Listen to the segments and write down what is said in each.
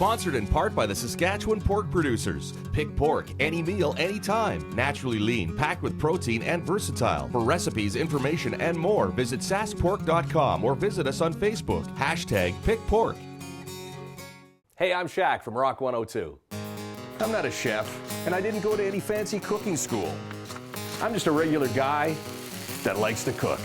Sponsored in part by the Saskatchewan pork producers. Pick pork any meal, anytime. Naturally lean, packed with protein and versatile. For recipes, information, and more, visit saskpork.com or visit us on Facebook. #PickPork. Hey, I'm Shaq from Rock 102. I'm not a chef, and I didn't go to any fancy cooking school. I'm just a regular guy that likes to cook.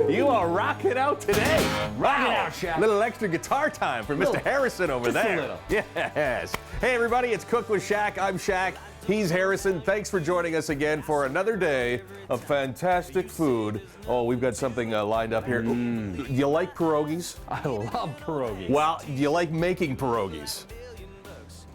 You are rocking out today. Rock it out, Shaq. Little extra guitar time for Mr. Harrison over just there. a little. Yes. Hey, everybody, it's Cook with Shaq. I'm Shaq. He's Harrison. Thanks for joining us again for another day of fantastic food. Oh, we've got something lined up here. Do you like pierogies? I love pierogies. Well, do you like making pierogies?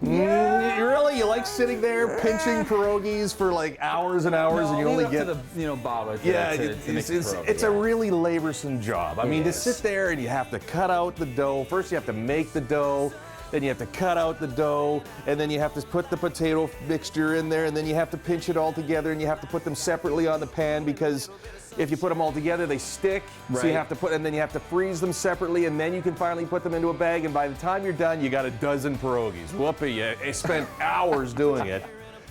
Really? You like sitting there pinching pierogies for like hours and hours, and you only get to the bother. Yeah, it's a really laborsome job. I mean, to sit there and you have to cut out the dough. First, you have to make the dough, then you have to cut out the dough, and then you have to put the potato mixture in there, and then you have to pinch it all together, and you have to put them separately on the pan because if you put them all together, they stick. Right. So you have to and then you have to freeze them separately, and then you can finally put them into a bag. And by the time you're done, you got a dozen pierogies. Whoopee! You spent hours doing it.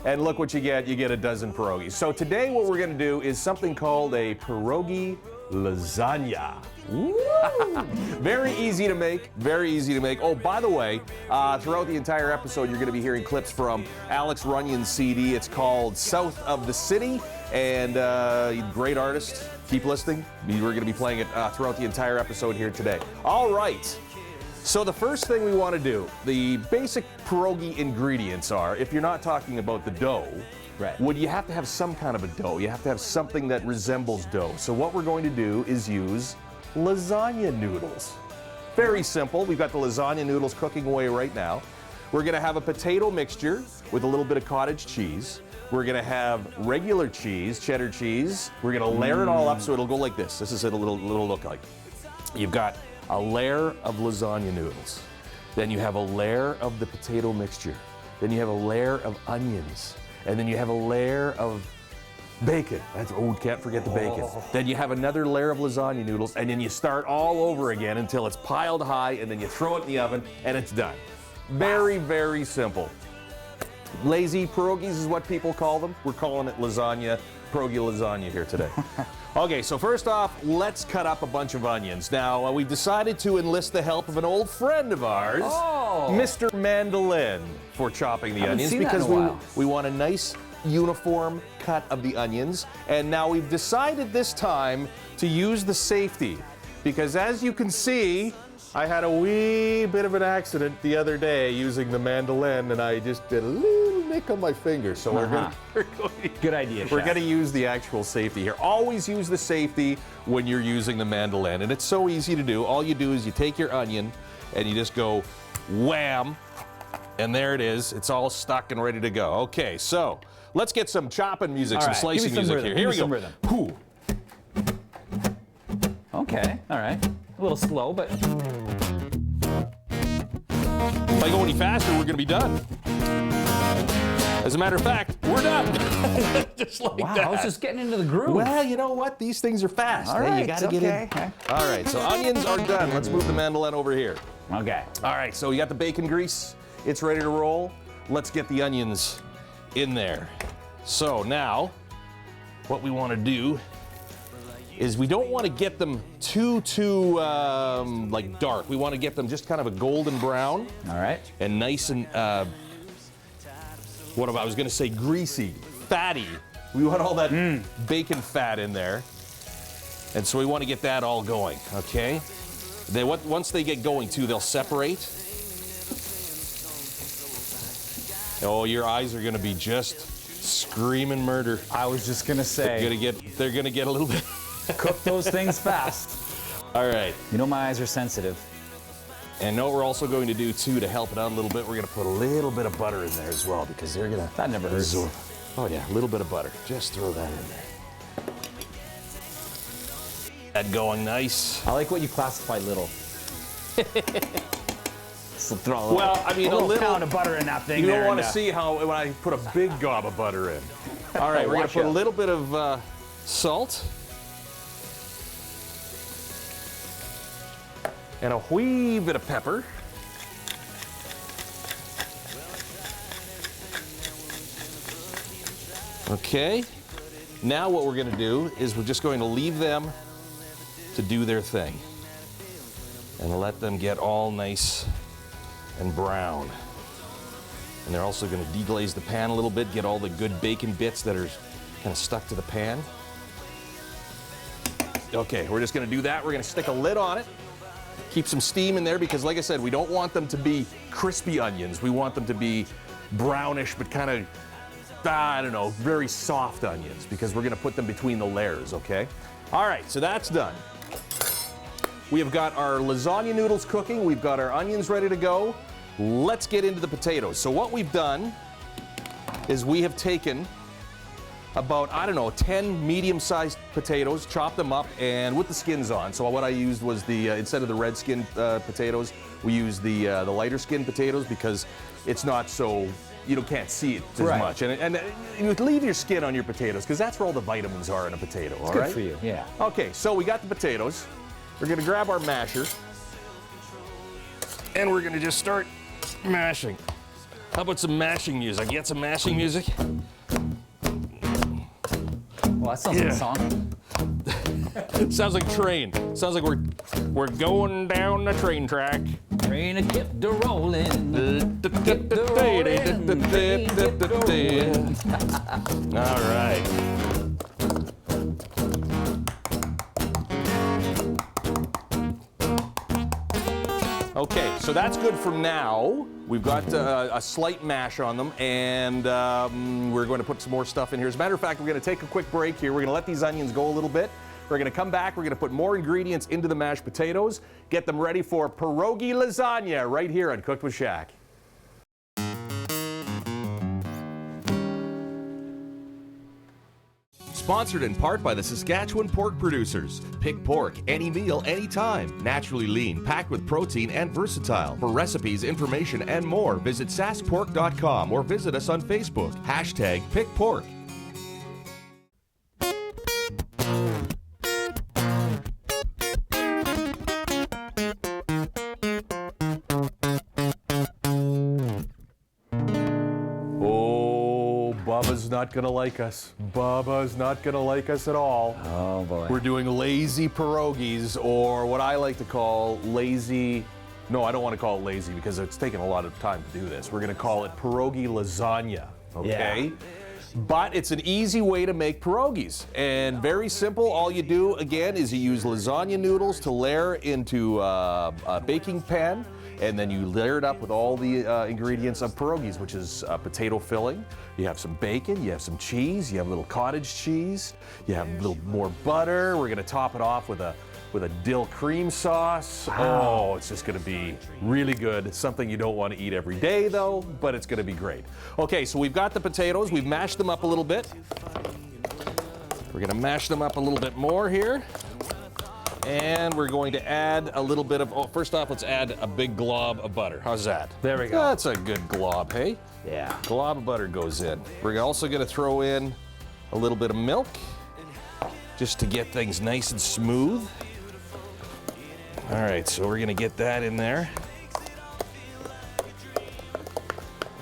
And look what you get a dozen pierogies. So today what we're gonna do is something called a Perogie Lasagna. Very easy to make, very easy to make. Oh, by the way, throughout the entire episode, you're gonna be hearing clips from Alex Runyon's CD. It's called South of the City, and great artist. Keep listening. We're gonna be playing it throughout the entire episode here today. All right. So the first thing we want to do, the basic pierogi ingredients are, if you're not talking about the dough, right, you have to have some kind of a dough. You have to have something that resembles dough. So what we're going to do is use lasagna noodles. Very simple. We've got the lasagna noodles cooking away right now. We're going to have a potato mixture with a little bit of cottage cheese. We're going to have regular cheese, cheddar cheese. We're going to layer it all up so it'll go like this. This is what it'll look like. You've got a layer of lasagna noodles. Then you have a layer of the potato mixture. Then you have a layer of onions. And then you have a layer of bacon. Can't forget the bacon. Then you have another layer of lasagna noodles, and then you start all over again until it's piled high, and then you throw it in the oven, and it's done. Very, very simple. Lazy pierogies is what people call them. We're calling it lasagna, Perogie Lasagna here today. Okay, so first off, let's cut up a bunch of onions. Now, we've decided to enlist the help of an old friend of ours, Mr. Mandolin, for chopping the onions because we want a nice uniform cut of the onions. And now we've decided this time to use the safety because as you can see, I had a wee bit of an accident the other day using the mandolin, and I just did a little nick on my finger. So we're going Good idea, We're going to use the actual safety here. Always use the safety when you're using the mandolin, and it's so easy to do. All you do is you take your onion and you just go wham, and there it is. It's all stuck and ready to go. Okay, so let's get some chopping music, some slicing music here. Here we go. Whew. Okay, all right. A little slow, but if I go any faster, we're going to be done. As a matter of fact, we're done. Just like that. I was just getting into the groove. Well, you know what? These things are fast. All right, you got to get in. Okay. All right, so onions are done. Let's move the mandolin over here. Okay. All right, so you got the bacon grease. It's ready to roll. Let's get the onions in there. So now, what we want to do is we don't want to get them too like dark. We want to get them just kind of a golden brown. All right. And nice and, I was going to say greasy, fatty. We want all that bacon fat in there. And so we want to get that all going, okay? Once they get going too, they'll separate. Oh, your eyes are going to be just screaming murder. I was just going to say. They're going to get a little bit. Cook those things fast. All right. You know my eyes are sensitive. And know what we're also going to do too to help it out a little bit, we're gonna put a little bit of butter in there as well because they're gonna That never hurts. absorb. Oh yeah, a little bit of butter. Just throw that in there. That going nice. I like what you classify little. So throw a little, Well, I mean, a a little little- pound of butter in that thing. You don't there want to and, see how when I put a big gob of butter in. All right, we're gonna Watch put a out. little bit of salt. And a wee bit of pepper. Okay. Now what we're going to do is we're just going to leave them to do their thing. And let them get all nice and brown. And they're also going to deglaze the pan a little bit, get all the good bacon bits that are kind of stuck to the pan. Okay, we're just going to do that. We're going to stick a lid on it. Keep some steam in there because, like I said, we don't want them to be crispy onions. We want them to be brownish, but kind of, I don't know, very soft onions because we're going to put them between the layers, okay? All right, so that's done. We have got our lasagna noodles cooking. We've got our onions ready to go. Let's get into the potatoes. So what we've done is we have taken about, I don't know, 10 medium-sized potatoes, chopped them up, and with the skins on. So what I used was the, instead of the red skin potatoes, we used the lighter skin potatoes because it's not so, you can't see it as Right. much. And you leave your skin on your potatoes because that's where all the vitamins are in a potato, all right? Good for you, yeah. Okay, so we got the potatoes. We're gonna grab our masher, and we're gonna just start mashing. How about some mashing music? Get some mashing music? Well, that sounds like Yeah. a song. Sounds like train. Sounds like we're going down the train track. Train and kept a rolling. All right. Okay, so that's good for now. We've got a slight mash on them, and we're going to put some more stuff in here. As a matter of fact, we're going to take a quick break here. We're going to let these onions go a little bit. We're going to come back. We're going to put more ingredients into the mashed potatoes, get them ready for Perogie Lasagna right here on Cooked with Shaq. Sponsored in part by the Saskatchewan pork producers. Pick pork any meal, anytime. Naturally lean, packed with protein and versatile. For recipes, information, and more, visit saskpork.com or visit us on Facebook. #PickPork. Bubba's not gonna like us. Bubba's not gonna like us at all. Oh, boy. We're doing lazy pierogies, or what I like to call lazy. No, I don't want to call it lazy because it's taken a lot of time to do this. We're gonna call it Perogie Lasagna, okay? Yeah. But it's an easy way to make pierogies, and very simple. All you do, again, is you use lasagna noodles to layer into a baking pan, and then you layer it up with all the ingredients of pierogies, which is potato filling. You have some bacon, you have some cheese, you have a little cottage cheese, you have a little more butter. We're gonna top it off with a dill cream sauce. Oh, it's just gonna be really good. It's something you don't want to eat every day though, but it's gonna be great. Okay, so we've got the potatoes. We've mashed them up a little bit. We're gonna mash them up a little bit more here. And we're going to add a little bit of, first off, let's add a big glob of butter. How's that? There we go. That's a good glob, hey? Yeah. Glob of butter goes in. We're also gonna throw in a little bit of milk just to get things nice and smooth. All right, so we're gonna get that in there.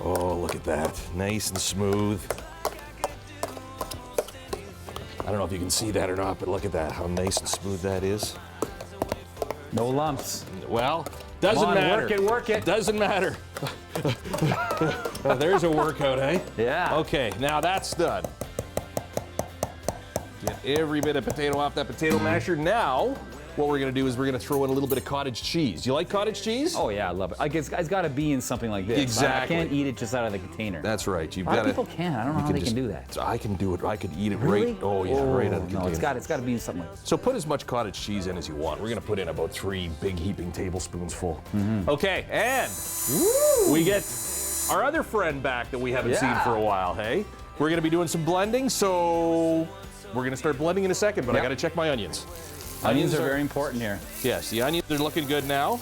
Oh, look at that, nice and smooth. I don't know if you can see that or not, but look at that, how nice and smooth that is. No lumps. Well, doesn't Come on, matter. work it, work it. Doesn't matter. There's a workout, eh? Yeah. Okay, now that's done. Get every bit of potato off that potato masher. Now, what we're gonna do is we're gonna throw in a little bit of cottage cheese. You like cottage cheese? Oh yeah, I love it. Like it's got to be in something like this. Exactly. I can't eat it just out of the container. That's right. You've A lot got of people can. I don't know how they can do that. I can do it. I could eat it Really? right. Oh yeah, right out of the No, container. it's got to be in something like this. So put as much cottage cheese in as you want. We're gonna put in about 3 big heaping tablespoons full. Okay, and we get our other friend back that we haven't seen for a while. Hey, we're gonna be doing some blending, so we're gonna start blending in a second. But I gotta check my onions. Onions are very important here. Yes, the onions are looking good now.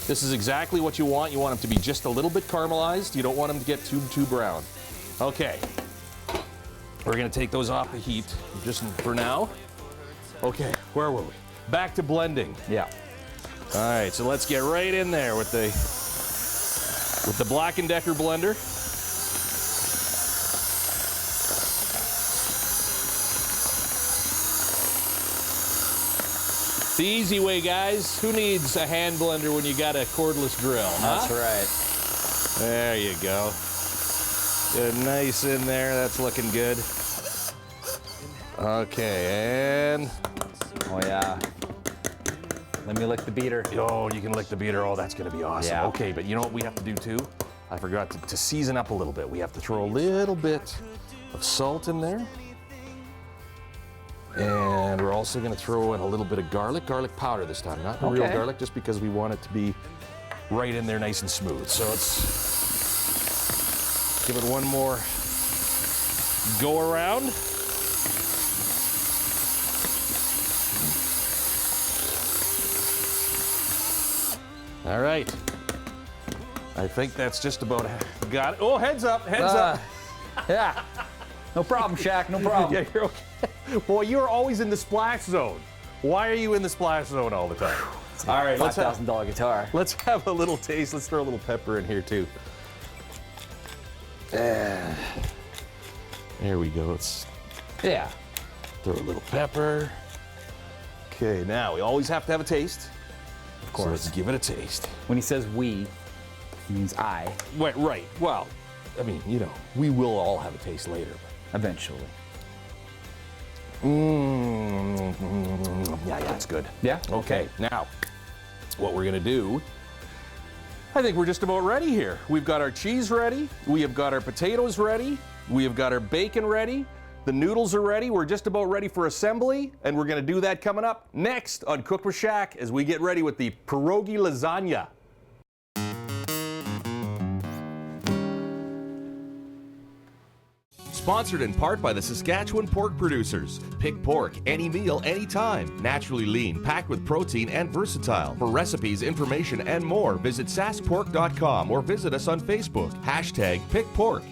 This is exactly what you want. You want them to be just a little bit caramelized. You don't want them to get too brown. Okay. We're gonna take those off the heat just for now. Okay, where were we? Back to blending. Yeah. All right, so let's get right in there with the Black & Decker blender. The easy way, guys. Who needs a hand blender when you got a cordless drill, huh? That's right. There you go. Good, nice in there. That's looking good. Okay, and Oh yeah. Let me lick the beater. oh, you can lick the beater. Oh, that's gonna be awesome. Yeah. Okay, but you know what we have to do too? I forgot to season up a little bit. We have to throw a little bit of salt in there. And we're also gonna throw in a little bit of garlic powder this time, not real garlic, just because we want it to be right in there nice and smooth. So let's give it one more go around. All right. I think that's just about got it. Oh, heads up, heads up. Yeah. No problem, Shaq. No problem. Yeah, you're okay. Boy, you're always in the splash zone. Why are you in the splash zone all the time? All right, $5,000 guitar. let's have a little taste. Let's throw a little pepper in here too. There we go. Let's Yeah. throw a little pepper. Okay, now we always have to have a taste. Of course. So let's give it a taste. When he says we, he means I. Right. Well, I mean, you know, we will all have a taste later. Eventually. Yeah, it's good. Yeah? Okay, now, what we're gonna do, I think we're just about ready here. We've got our cheese ready, we have got our potatoes ready, we have got our bacon ready, the noodles are ready, we're just about ready for assembly, and we're gonna do that coming up next on Cook with Shaq as we get ready with the Perogie Lasagna. Sponsored in part by the Saskatchewan pork producers. Pick pork any meal, anytime. Naturally lean, packed with protein and versatile. For recipes, information, and more, visit saskpork.com or visit us on Facebook. #PickPork.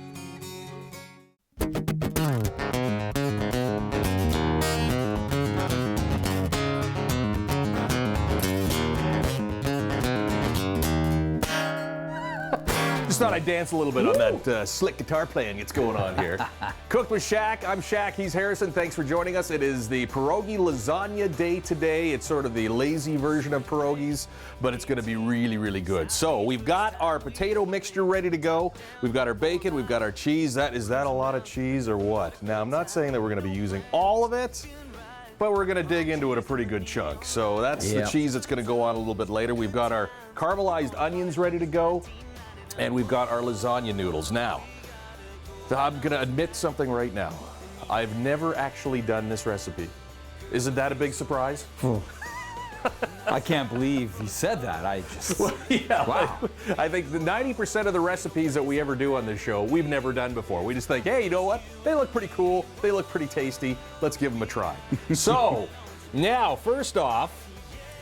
Just thought I'd dance a little bit on that slick guitar playing that's going on here. Cooked with Shaq. I'm Shaq. He's Harrison. Thanks for joining us. It is the Perogie Lasagna day today. It's sort of the lazy version of pierogies, but it's going to be really, really good. So we've got our potato mixture ready to go. We've got our bacon. We've got our cheese. Is that a lot of cheese or what? Now, I'm not saying that we're going to be using all of it, but we're going to dig into it a pretty good chunk. So that's the cheese that's going to go on a little bit later. We've got our caramelized onions ready to go. And we've got our lasagna noodles. Now, I'm gonna admit something right now. I've never actually done this recipe. Isn't that a big surprise? I can't believe you said that. I just. Well, yeah, Wow. I think the 90% of the recipes that we ever do on this show, we've never done before. We just think, hey, you know what? They look pretty cool. They look pretty tasty. Let's give them a try. So, now, first off,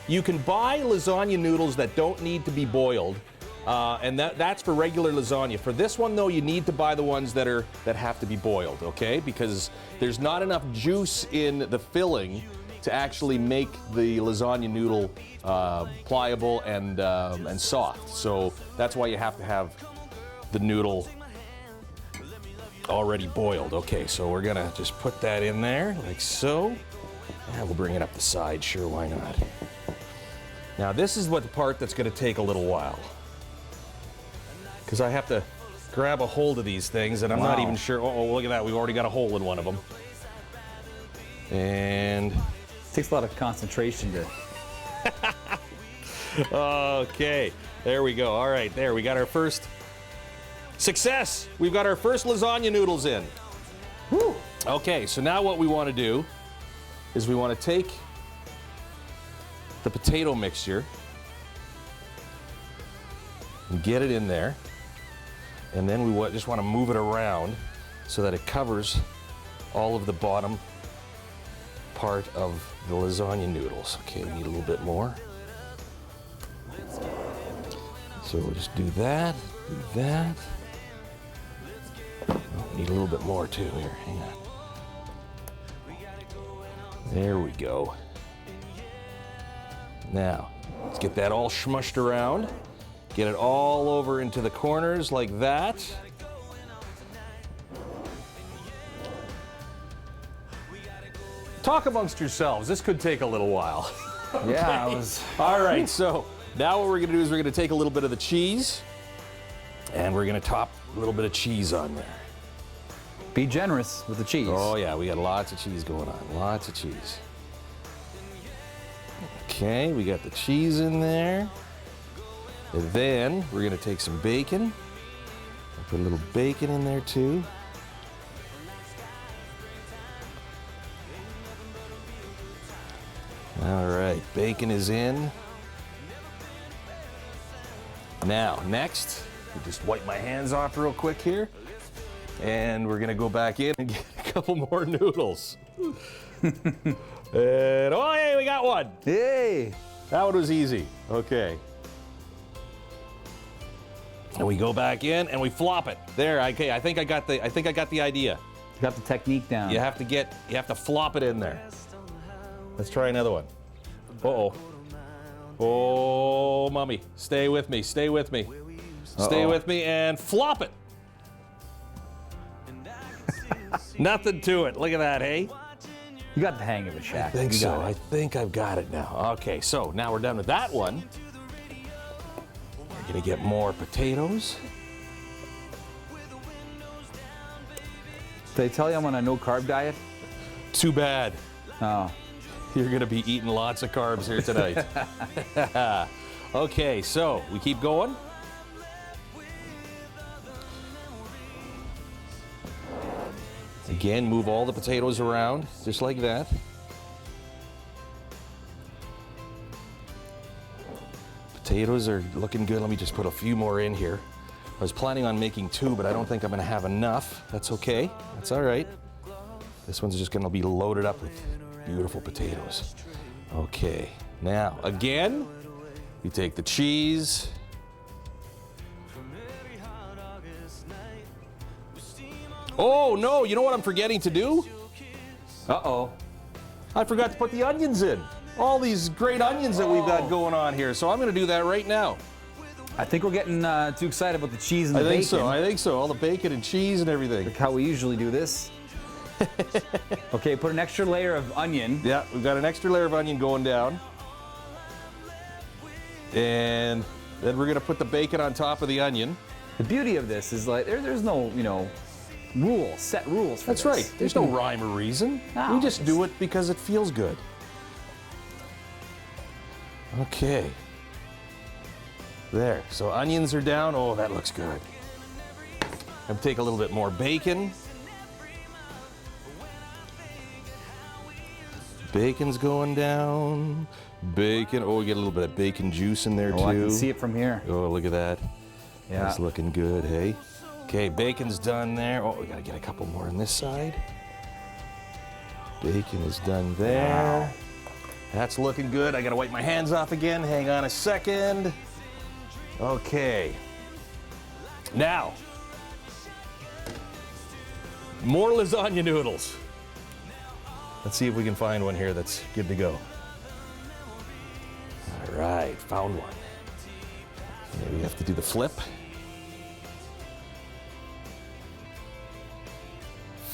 you can buy lasagna noodles that don't need to be boiled. And that's for regular lasagna. For this one, though, you need to buy the ones that have to be boiled, okay? Because there's not enough juice in the filling to actually make the lasagna noodle pliable and soft. So that's why you have to have the noodle already boiled. Okay, so we're gonna just put that in there like so. And we'll bring it up the side, sure, why not? Now this is what the part that's gonna take a little while, because I have to grab a hold of these things, and I'm not even sure. Oh, look at that. We've already got a hole in one of them. And Takes a lot of concentration to. Okay, there we go. All right, there, we got our first success. We've got our first lasagna noodles in. Woo. Okay, so now what we want to do is we want to take the potato mixture and get it in there, and then we just want to move it around so that it covers all of the bottom part of the lasagna noodles. Okay, we need a little bit more. So we'll just do that, do that. Oh, need a little bit more too here, hang on. There we go. Now, let's get that all smushed around. Get it all over into the corners like that. Talk amongst yourselves. This could take a little while. Yeah, it was. All right, so now what we're going to do is we're going to take a little bit of the cheese and we're going to top a little bit of cheese on there. Be generous with the cheese. Oh yeah, we got lots of cheese going on, lots of cheese. Okay, we got the cheese in there. And then we're gonna take some bacon. I'll put a little bacon in there too. All right, bacon is in. Now, next, I'll just wipe my hands off real quick here. And we're gonna go back in and get a couple more noodles. And oh, hey, we got one. Hey! That one was easy. Okay. And we go back in and we flop it. There. Okay. I think I got the idea. You got the technique down. You have to flop it in there. Let's try another one. Uh-oh. Oh, mommy, stay with me. Stay with me. Stay with me and flop it. Nothing to it. Look at that, hey? You got the hang of it, Shaq. I think You so. got it. I think I've got it now. Okay, so now we're done with that one. We're gonna get more potatoes. Did I tell you I'm on a no-carb diet? Too bad. Oh. You're gonna be eating lots of carbs here tonight. Okay, so we keep going. Again, move all the potatoes around, just like that. Potatoes are looking good. Let me just put a few more in here. I was planning on making 2, but I don't think I'm gonna have enough. That's okay, that's all right. This one's just gonna be loaded up with beautiful potatoes. Okay, now, again, you take the cheese. Oh no, you know what I'm forgetting to do? Uh-oh. I forgot to put the onions in. All these great onions that we've got going on here, so I'm gonna do that right now. I think we're getting too excited about the cheese and the bacon. I think so, all the bacon and cheese and everything. Like how we usually do this. Okay, put an extra layer of onion. Yeah, we've got an extra layer of onion going down. And then we're gonna put the bacon on top of the onion. The beauty of this is like there's no, set rules for That's this. right, there's no rhyme or reason. No, We just do it because it feels good. Okay. There, so onions are down. Oh, that looks good. I'm gonna take a little bit more bacon. Bacon's going down. Bacon. Oh, we get a little bit of bacon juice in there too. Oh, I can see it from here. Oh, look at that. Yeah. That's looking good, hey? Okay, bacon's done there. Oh, we gotta get a couple more on this side. Bacon is done there. Wow. That's looking good. I gotta wipe my hands off again. Hang on a second. Okay. Now, more lasagna noodles. Let's see if we can find one here that's good to go. All right, found one. Maybe we have to do the flip.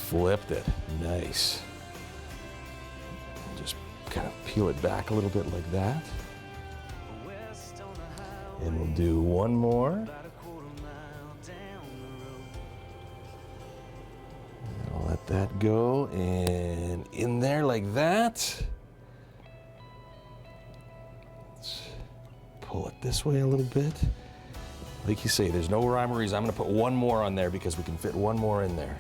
Flipped it, nice. Just kind of peel it back a little bit like that. And we'll do one more. I'll let that go, and in there like that. this way a little bit. Like you say, there's no rhyme or reason. I'm gonna put one more on there because we can fit one more in there.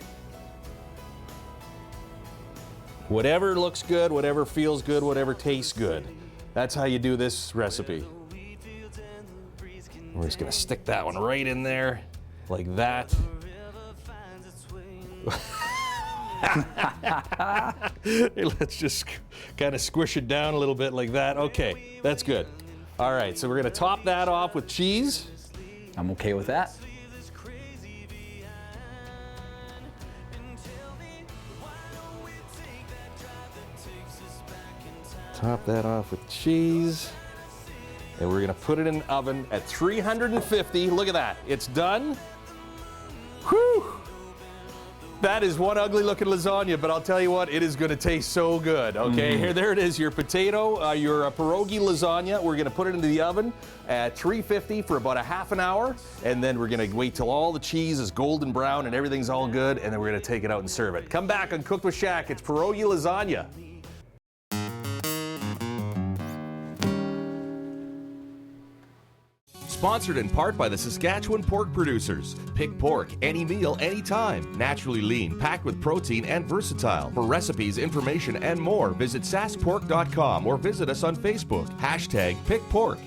Whatever looks good, whatever feels good, whatever tastes good. That's how you do this recipe. We're just gonna stick that one right in there, like that. Let's just kind of squish it down a little bit like that. Okay, that's good. All right, so we're gonna top that off with cheese. I'm okay with that. Top that off with cheese. And we're gonna put it in the oven at 350. Look at that, it's done. Whew! That is one ugly looking lasagna, but I'll tell you what, it is gonna taste so good. Okay, here, there it is, your potato, your pierogi lasagna. We're gonna put it into the oven at 350 for about a half an hour, and then we're gonna wait till all the cheese is golden brown and everything's all good, and then we're gonna take it out and serve it. Come back on Cooked with Shaq, it's pierogi lasagna. Sponsored in part by the Saskatchewan pork producers. Pick pork, any meal, anytime. Naturally lean, packed with protein and versatile. For recipes, information, and more, visit saskpork.com or visit us on Facebook. #PickPork.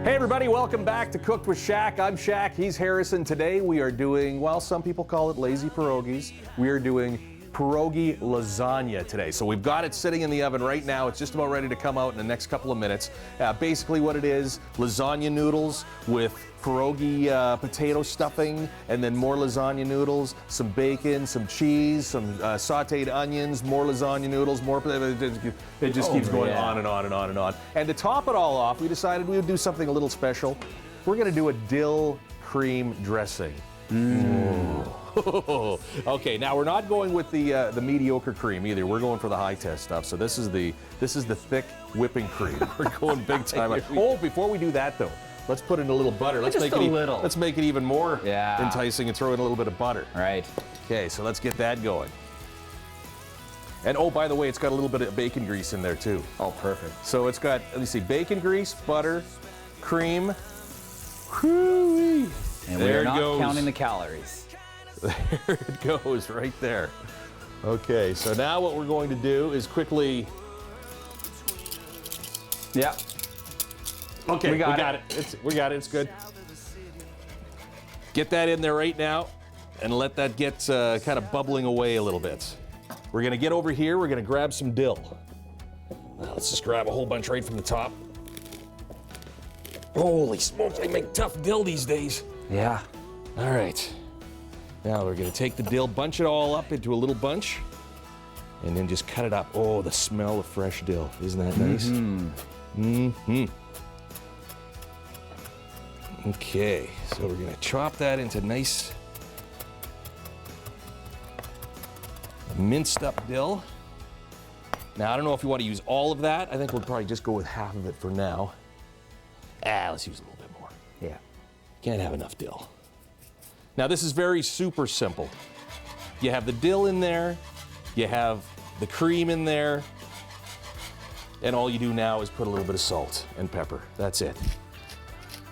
Hey everybody, welcome back to Cooked with Shaq. I'm Shaq, he's Harrison. Today we are doing, well, some people call it lazy pierogies. We are doing pierogi lasagna today. So we've got it sitting in the oven right now. It's just about ready to come out in the next couple of minutes. Basically what it is, lasagna noodles with pierogi potato stuffing, and then more lasagna noodles, some bacon, some cheese, some sauteed onions, more lasagna noodles, more. It just keeps going on and on and on and on. And to top it all off, we decided we would do something a little special. We're going to do a dill cream dressing. Okay, now we're not going with the mediocre cream either. We're going for the high test stuff. So this is the thick whipping cream. We're going big time. Oh, before we do that though, let's put in a little butter. Let's make it even more enticing and throw in a little bit of butter. All right. Okay, so let's get that going. And oh, by the way, it's got a little bit of bacon grease in there too. Oh, perfect. So it's got, let me see, bacon grease, butter, cream. Whoo-wee. And we're not counting the calories. There it goes, right there. Okay, so now what we're going to do is quickly. Yeah. Okay, we got it. We got it. It's good. Get that in there right now, and let that get kind of bubbling away a little bit. We're gonna get over here. We're gonna grab some dill. Let's just grab a whole bunch right from the top. Holy smokes! They make tough dill these days. Yeah. All right. Now we're gonna take the dill, bunch it all up into a little bunch, and then just cut it up. Oh, the smell of fresh dill. Isn't that nice? Mm-hmm. Okay, so we're gonna chop that into nice minced up dill. Now, I don't know if you want to use all of that. I think we'll probably just go with half of it for now. Let's use a little bit more. Yeah. Can't have enough dill. Now, this is very super simple. You have the dill in there, you have the cream in there, and all you do now is put a little bit of salt and pepper. That's it.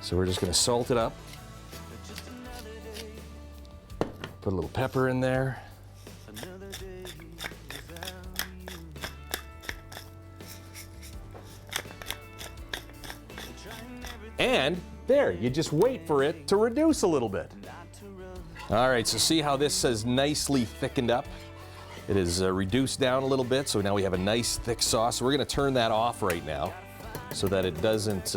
So we're just gonna salt it up. Put a little pepper in there. And there, you just wait for it to reduce a little bit. All right, so see how this has nicely thickened up? It is reduced down a little bit, so now we have a nice thick sauce. So we're gonna turn that off right now so that it doesn't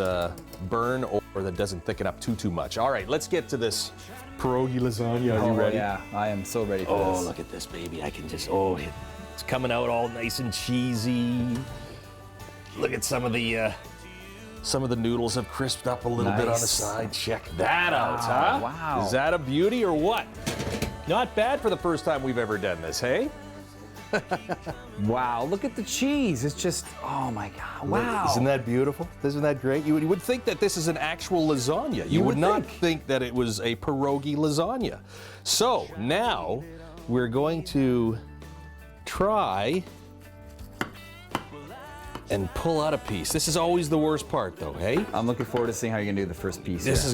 burn or that doesn't thicken up too much. All right, let's get to this pierogi lasagna. Are you ready? Yeah, I am so ready for this. Oh, look at this, baby. I can just, it's coming out all nice and cheesy. Look at some of the noodles have crisped up a little bit on the side. Check that out, huh? Wow. Is that a beauty or what? Not bad for the first time we've ever done this, hey? Wow, look at the cheese. It's just, oh my God, wow. Isn't that beautiful? Isn't that great? You would think that this is an actual lasagna. You would not think that it was a pierogi lasagna. So now we're going to try and pull out a piece. This is always the worst part though, hey? I'm looking forward to seeing how you're gonna do the first piece. This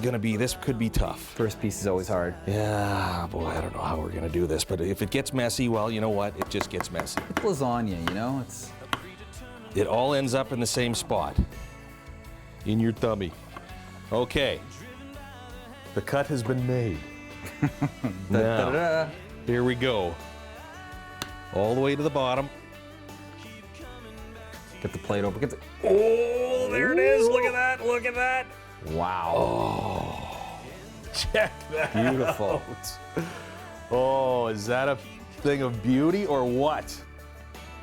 could be tough. First piece is always hard. Yeah, boy, I don't know how we're gonna do this, but if it gets messy, well, you know what? It just gets messy. It's lasagna, you know? It all ends up in the same spot. In your tummy. Okay. The cut has been made. Now, here we go. All the way to the bottom. Get the plate over. Oh, there it is. Look at that. Look at that. Wow. Oh, check that Beautiful. out. Oh, is that a thing of beauty or what?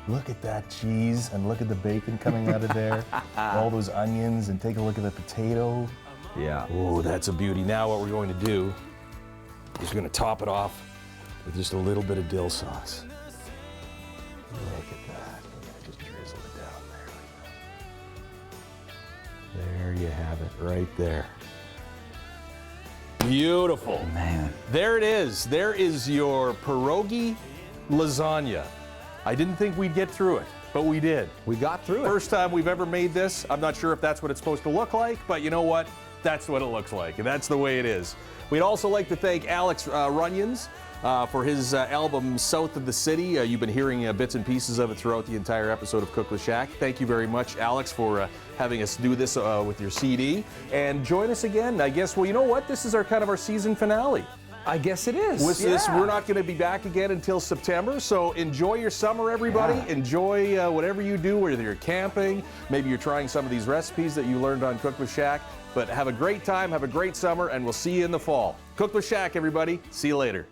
Look at that cheese and look at the bacon coming out of there. All those onions, and take a look at the potato. Yeah. Oh, that's a beauty. Now what we're going to do is we're going to top it off with just a little bit of dill sauce. Look at that. I'm going to just drizzle it down there. There you have it, right there. Beautiful. Man. There it is. There is your pierogi lasagna. I didn't think we'd get through it, but we did. We got through it. First time we've ever made this. I'm not sure if that's what it's supposed to look like, but you know what? That's what it looks like, and that's the way it is. We'd also like to thank Alex Runyons for his album South of the City. You've been hearing bits and pieces of it throughout the entire episode of Cook with Shaq. Thank you very much, Alex, for having us do this with your CD. And join us again. I guess, well, you know what? This is our season finale. I guess it is. With this, we're not going to be back again until September, so enjoy your summer, everybody. Yeah. Enjoy whatever you do, whether you're camping, maybe you're trying some of these recipes that you learned on Cook with Shaq. But have a great time, have a great summer, and we'll see you in the fall. Cook with Shaq, everybody. See you later.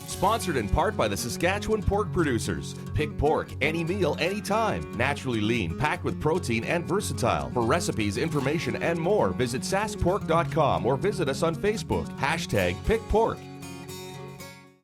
Sponsored in part by the Saskatchewan pork producers. Pick pork, any meal, anytime. Naturally lean, packed with protein and versatile. For recipes, information, and more, visit saskpork.com or visit us on Facebook. #PickPork.